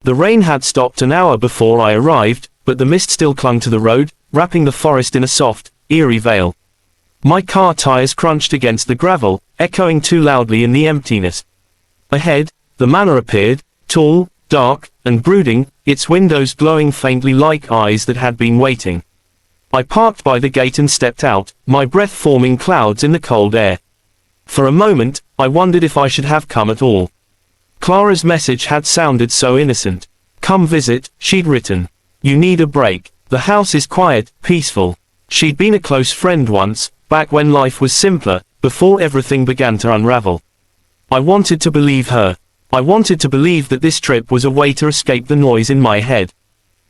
The rain had stopped an hour before I arrived, but the mist still clung to the road, wrapping the forest in a soft, eerie veil. My car tires crunched against the gravel, echoing too loudly in the emptiness. Ahead, the manor appeared, tall, dark, and brooding, its windows glowing faintly like eyes that had been waiting. I parked by the gate and stepped out, my breath forming clouds in the cold air. For a moment, I wondered if I should have come at all. Clara's message had sounded so innocent. "Come visit," she'd written. "You need a break. The house is quiet, peaceful." She'd been a close friend once, back when life was simpler, before everything began to unravel. I wanted to believe her. I wanted to believe that this trip was a way to escape the noise in my head.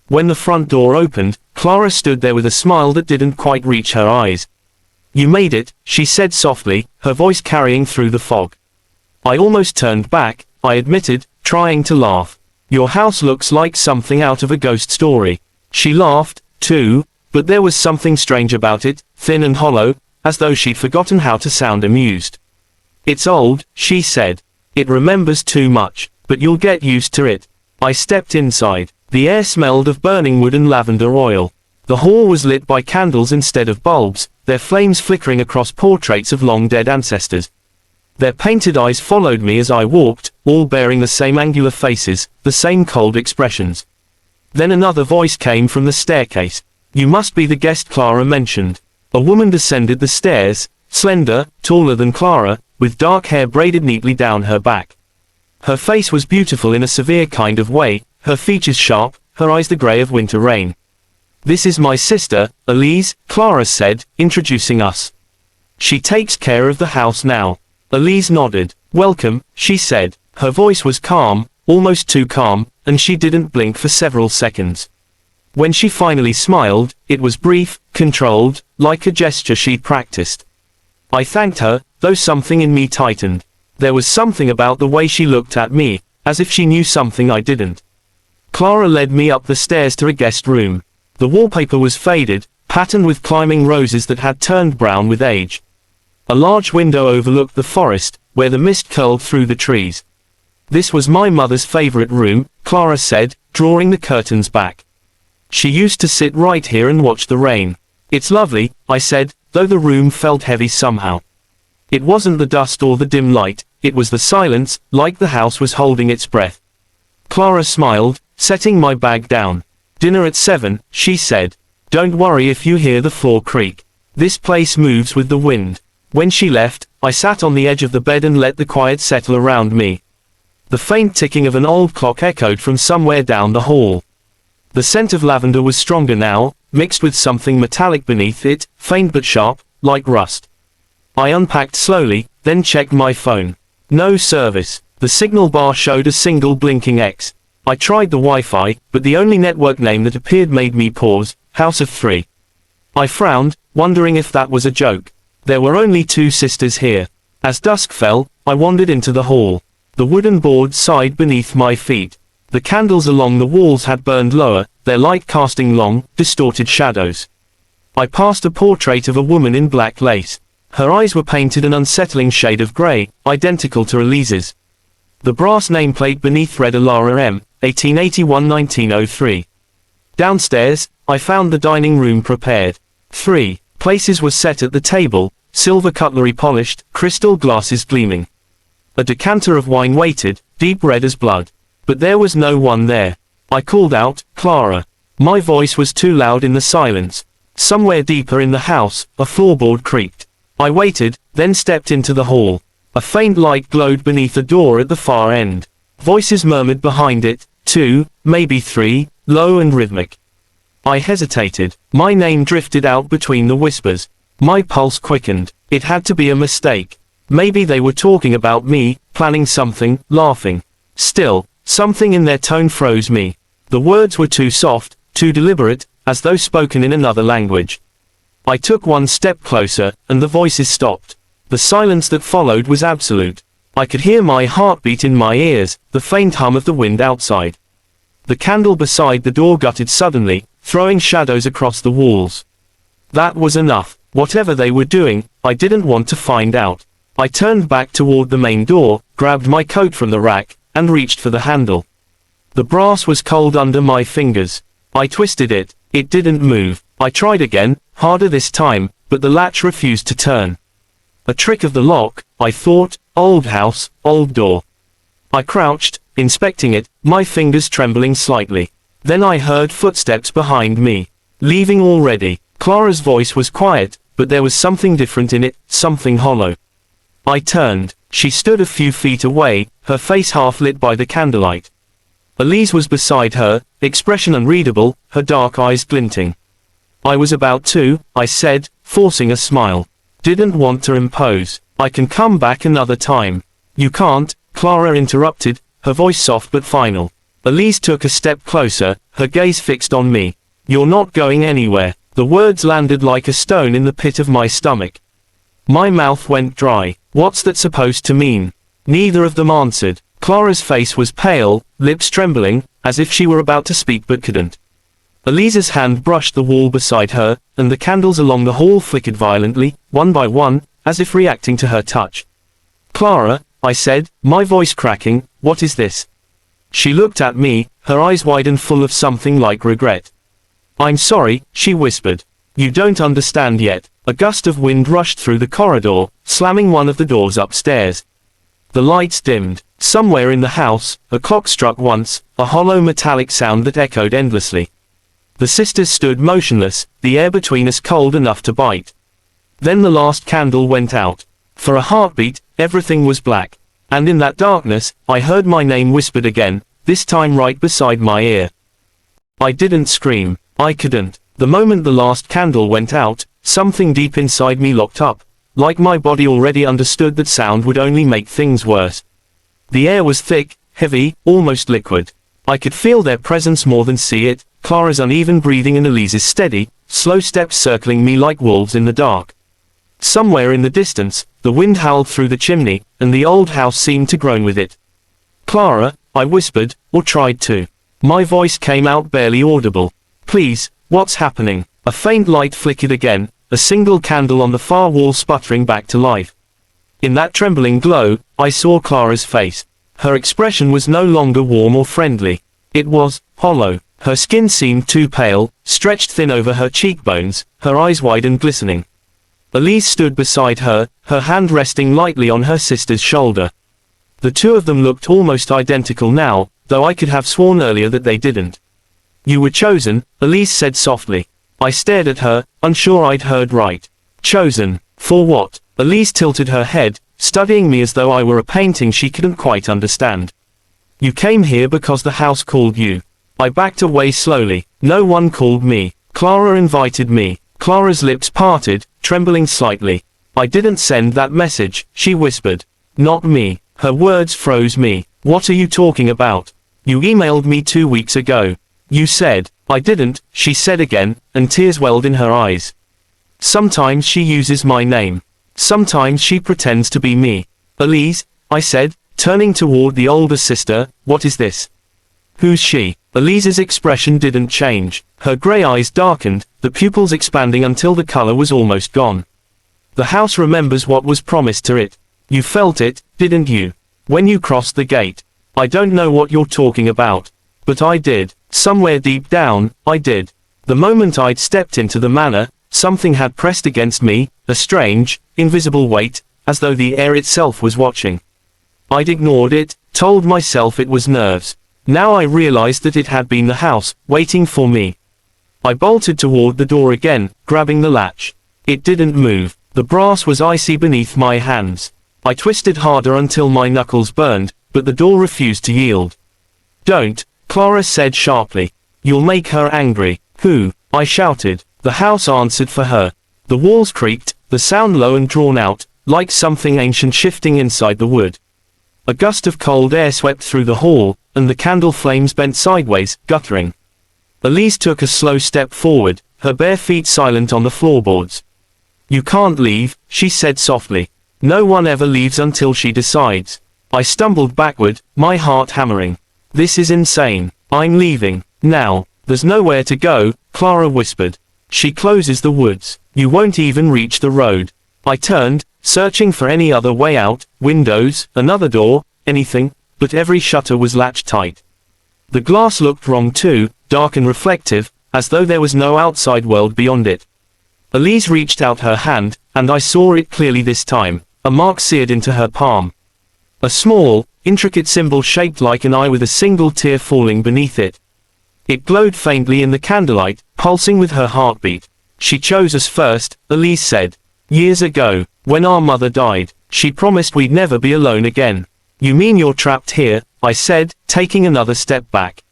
When the front door opened, Clara stood there with a smile that didn't quite reach her eyes. "You made it," she said softly, her voice carrying through the fog. I almost turned back, I admitted, trying to laugh. "Your house looks like something out of a ghost story." She laughed, too, but there was something strange about it, thin and hollow, as though she'd forgotten how to sound amused. "It's old," she said. "It remembers too much, but you'll get used to it." I stepped inside. The air smelled of burning wood and lavender oil. The hall was lit by candles instead of bulbs, their flames flickering across portraits of long-dead ancestors. Their painted eyes followed me as I walked, all bearing the same angular faces, the same cold expressions. Then another voice came from the staircase. "You must be the guest Clara mentioned." A woman descended the stairs, slender, taller than Clara, with dark hair braided neatly down her back. Her face was beautiful in a severe kind of way, her features sharp, her eyes the grey of winter rain. "This is my sister, Elise," Clara said, introducing us. "She takes care of the house now." Elise nodded. "Welcome," she said. Her voice was calm, almost too calm, and she didn't blink for several seconds. When she finally smiled, it was brief, controlled, like a gesture she'd practiced. I thanked her, though something in me tightened. There was something about the way she looked at me, as if she knew something I didn't. Clara led me up the stairs to a guest room. The wallpaper was faded, patterned with climbing roses that had turned brown with age. A large window overlooked the forest, where the mist curled through the trees. "This was my mother's favorite room," Clara said, drawing the curtains back. "She used to sit right here and watch the rain." "It's lovely," I said, though the room felt heavy somehow. It wasn't the dust or the dim light, it was the silence, like the house was holding its breath. Clara smiled, setting my bag down. "Dinner at 7, she said. "Don't worry if you hear the floor creak. This place moves with the wind." When she left, I sat on the edge of the bed and let the quiet settle around me. The faint ticking of an old clock echoed from somewhere down the hall. The scent of lavender was stronger now, mixed with something metallic beneath it, faint but sharp, like rust. I unpacked slowly, then checked my phone. No service. The signal bar showed a single blinking X. I tried the Wi-Fi, but the only network name that appeared made me pause, House of 3. I frowned, wondering if that was a joke. There were only 2 sisters here. As dusk fell, I wandered into the hall. The wooden board sighed beneath my feet. The candles along the walls had burned lower, their light casting long, distorted shadows. I passed a portrait of a woman in black lace. Her eyes were painted an unsettling shade of grey, identical to Elise's. The brass nameplate beneath read Alara M, 1881-1903. Downstairs, I found the dining room prepared. 3 places were set at the table, silver cutlery polished, crystal glasses gleaming. A decanter of wine waited, deep red as blood. But there was no one there. I called out, "Clara." My voice was too loud in the silence. Somewhere deeper in the house, a floorboard creaked. I waited, then stepped into the hall. A faint light glowed beneath a door at the far end. Voices murmured behind it, 2, maybe 3, low and rhythmic. I hesitated. My name drifted out between the whispers. My pulse quickened. It had to be a mistake. Maybe they were talking about me, planning something, laughing. Still, something in their tone froze me. The words were too soft, too deliberate, as though spoken in another language. I took one step closer, and the voices stopped. The silence that followed was absolute. I could hear my heartbeat in my ears, the faint hum of the wind outside. The candle beside the door guttered suddenly, throwing shadows across the walls. That was enough. Whatever they were doing, I didn't want to find out. I turned back toward the main door, grabbed my coat from the rack, and reached for the handle. The brass was cold under my fingers. I twisted it. It didn't move. I tried again, harder this time, but the latch refused to turn. A trick of the lock, I thought. Old house, old door. I crouched, inspecting it, my fingers trembling slightly. Then I heard footsteps behind me. Leaving already. Clara's voice was quiet, but there was something different in it, something hollow. I turned. She stood a few feet away, her face half lit by the candlelight. Elise was beside her, expression unreadable, her dark eyes glinting. I was about to, I said, forcing a smile. Didn't want to impose. I can come back another time. You can't, Clara interrupted, her voice soft but final. Elise took a step closer, her gaze fixed on me. You're not going anywhere. The words landed like a stone in the pit of my stomach. My mouth went dry. What's that supposed to mean? Neither of them answered. Clara's face was pale, lips trembling, as if she were about to speak but couldn't. Elise's hand brushed the wall beside her, and the candles along the hall flickered violently, one by one, as if reacting to her touch. Clara, I said, my voice cracking, what is this? She looked at me, her eyes wide and full of something like regret. I'm sorry, she whispered. You don't understand yet. A gust of wind rushed through the corridor, slamming one of the doors upstairs. The lights dimmed. Somewhere in the house, a clock struck once, a hollow metallic sound that echoed endlessly. The sisters stood motionless, the air between us cold enough to bite. Then the last candle went out. For a heartbeat, everything was black. And in that darkness, I heard my name whispered again, this time right beside my ear. I didn't scream. I couldn't. The moment the last candle went out, something deep inside me locked up, like my body already understood that sound would only make things worse. The air was thick, heavy, almost liquid. I could feel their presence more than see it, Clara's uneven breathing and Elise's steady, slow steps circling me like wolves in the dark. Somewhere in the distance, the wind howled through the chimney, and the old house seemed to groan with it. Clara, I whispered, or tried to. My voice came out barely audible. Please, what's happening? A faint light flickered again, a single candle on the far wall sputtering back to life. In that trembling glow, I saw Clara's face. Her expression was no longer warm or friendly. It was hollow. Her skin seemed too pale, stretched thin over her cheekbones, her eyes wide and glistening. Elise stood beside her, her hand resting lightly on her sister's shoulder. The two of them looked almost identical now, though I could have sworn earlier that they didn't. You were chosen, Elise said softly. I stared at her, unsure I'd heard right. Chosen? For what? Elise tilted her head, studying me as though I were a painting she couldn't quite understand. You came here because the house called you. I backed away slowly. No one called me. Clara invited me. Clara's lips parted, trembling slightly. I didn't send that message, she whispered. Not me. Her words froze me. What are you talking about? You emailed me 2 weeks ago. You said. I didn't, she said again, and tears welled in her eyes. Sometimes she uses my name. Sometimes she pretends to be me. Elise, I said, turning toward the older sister, what is this? Who's she? Elise's expression didn't change. Her grey eyes darkened, the pupils expanding until the color was almost gone. The house remembers what was promised to it. You felt it, didn't you? When you crossed the gate. I don't know what you're talking about. But I did. Somewhere deep down, I did. The moment I'd stepped into the manor, something had pressed against me, a strange, invisible weight, as though the air itself was watching. I'd ignored it, told myself it was nerves. Now I realized that it had been the house, waiting for me. I bolted toward the door again, grabbing the latch. It didn't move. The brass was icy beneath my hands. I twisted harder until my knuckles burned, but the door refused to yield. Don't, Clara said sharply. You'll make her angry. Who? I shouted. The house answered for her. The walls creaked, the sound low and drawn out, like something ancient shifting inside the wood. A gust of cold air swept through the hall, and the candle flames bent sideways, guttering. Elise took a slow step forward, her bare feet silent on the floorboards. You can't leave, she said softly. No one ever leaves until she decides. I stumbled backward, my heart hammering. This is insane. I'm leaving. Now. There's nowhere to go, Clara whispered. She closes the woods. You won't even reach the road. I turned, searching for any other way out, windows, another door, anything, but every shutter was latched tight. The glass looked wrong too, dark and reflective, as though there was no outside world beyond it. Elise reached out her hand, and I saw it clearly this time, a mark seared into her palm. A small, intricate symbol shaped like an eye with a single tear falling beneath it. It glowed faintly in the candlelight, pulsing with her heartbeat. She chose us first, Elise said. Years ago, when our mother died, she promised we'd never be alone again. You mean you're trapped here? I said, taking another step back.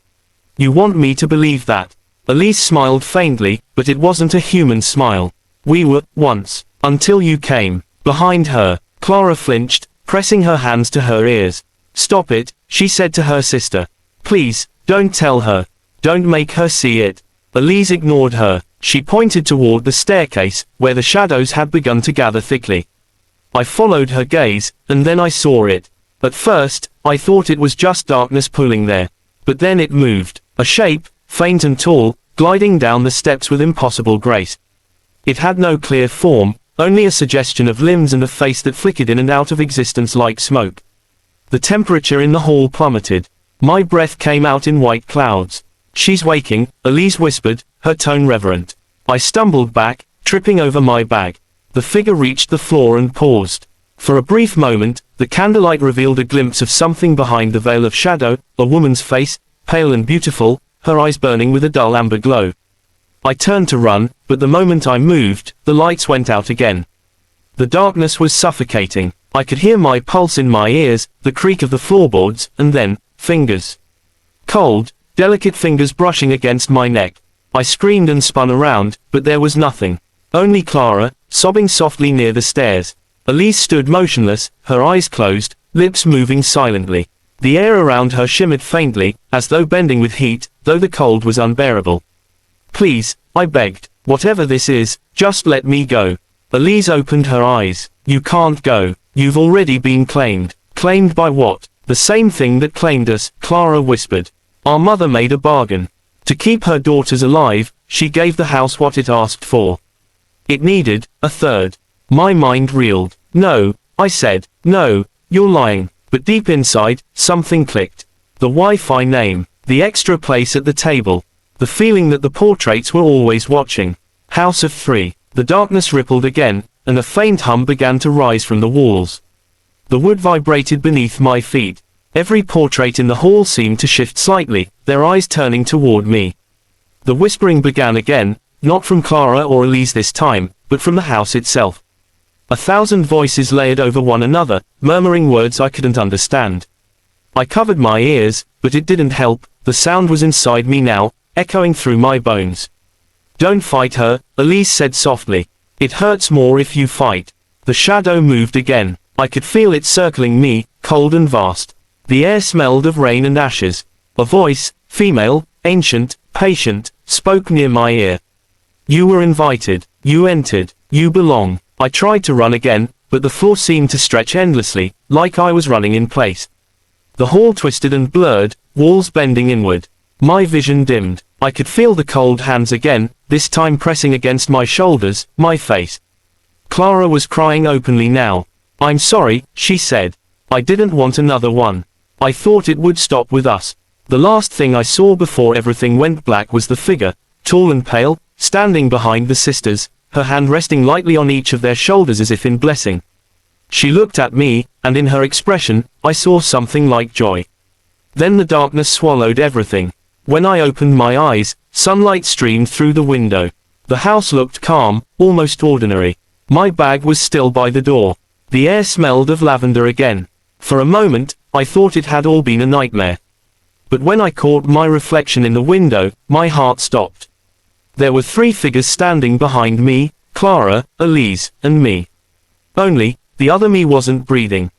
You want me to believe that? Elise smiled faintly, but it wasn't a human smile. We were, once, until you came. Behind her, Clara flinched, pressing her hands to her ears. Stop it, she said to her sister. Please, don't tell her. Don't make her see it. Elise ignored her. She pointed toward the staircase, where the shadows had begun to gather thickly. I followed her gaze, and then I saw it. At first, I thought it was just darkness pulling there. But then it moved. A shape, faint and tall, gliding down the steps with impossible grace. It had no clear form, only a suggestion of limbs and a face that flickered in and out of existence like smoke. The temperature in the hall plummeted. My breath came out in white clouds. She's waking, Elise whispered, her tone reverent. I stumbled back, tripping over my bag. The figure reached the floor and paused. For a brief moment, the candlelight revealed a glimpse of something behind the veil of shadow, a woman's face, pale and beautiful, her eyes burning with a dull amber glow. I turned to run, but the moment I moved, the lights went out again. The darkness was suffocating. I could hear my pulse in my ears, the creak of the floorboards, and then, fingers. Cold, delicate fingers brushing against my neck. I screamed and spun around, but there was nothing. Only Clara, sobbing softly near the stairs. Elise stood motionless, her eyes closed, lips moving silently. The air around her shimmered faintly, as though bending with heat, though the cold was unbearable. Please, I begged, whatever this is, just let me go. Elise opened her eyes. You can't go. You've already been claimed. Claimed by what? The same thing that claimed us, Clara whispered. Our mother made a bargain. To keep her daughters alive, she gave the house what it asked for. It needed a third. My mind reeled. No, I said, no, you're lying. But deep inside, something clicked. The Wi-Fi name, the extra place at the table, the feeling that the portraits were always watching. House of Three. The darkness rippled again, and a faint hum began to rise from the walls. The wood vibrated beneath my feet. Every portrait in the hall seemed to shift slightly, their eyes turning toward me. The whispering began again, not from Clara or Elise this time, but from the house itself. 1,000 voices layered over one another, murmuring words I couldn't understand. I covered my ears, but it didn't help. The sound was inside me now, echoing through my bones. Don't fight her, Elise said softly. It hurts more if you fight. The shadow moved again. I could feel it circling me, cold and vast. The air smelled of rain and ashes. A voice, female, ancient, patient, spoke near my ear. You were invited. You entered. You belong. I tried to run again, but the floor seemed to stretch endlessly, like I was running in place. The hall twisted and blurred, walls bending inward. My vision dimmed. I could feel the cold hands again, this time pressing against my shoulders, my face. Clara was crying openly now. I'm sorry, she said. I didn't want another one. I thought it would stop with us. The last thing I saw before everything went black was the figure, tall and pale, standing behind the sisters, her hand resting lightly on each of their shoulders as if in blessing. She looked at me, and in her expression, I saw something like joy. Then the darkness swallowed everything. When I opened my eyes, sunlight streamed through the window. The house looked calm, almost ordinary. My bag was still by the door. The air smelled of lavender again. For a moment, I thought it had all been a nightmare. But when I caught my reflection in the window, my heart stopped. There were 3 figures standing behind me, Clara, Elise, and me. Only, the other me wasn't breathing.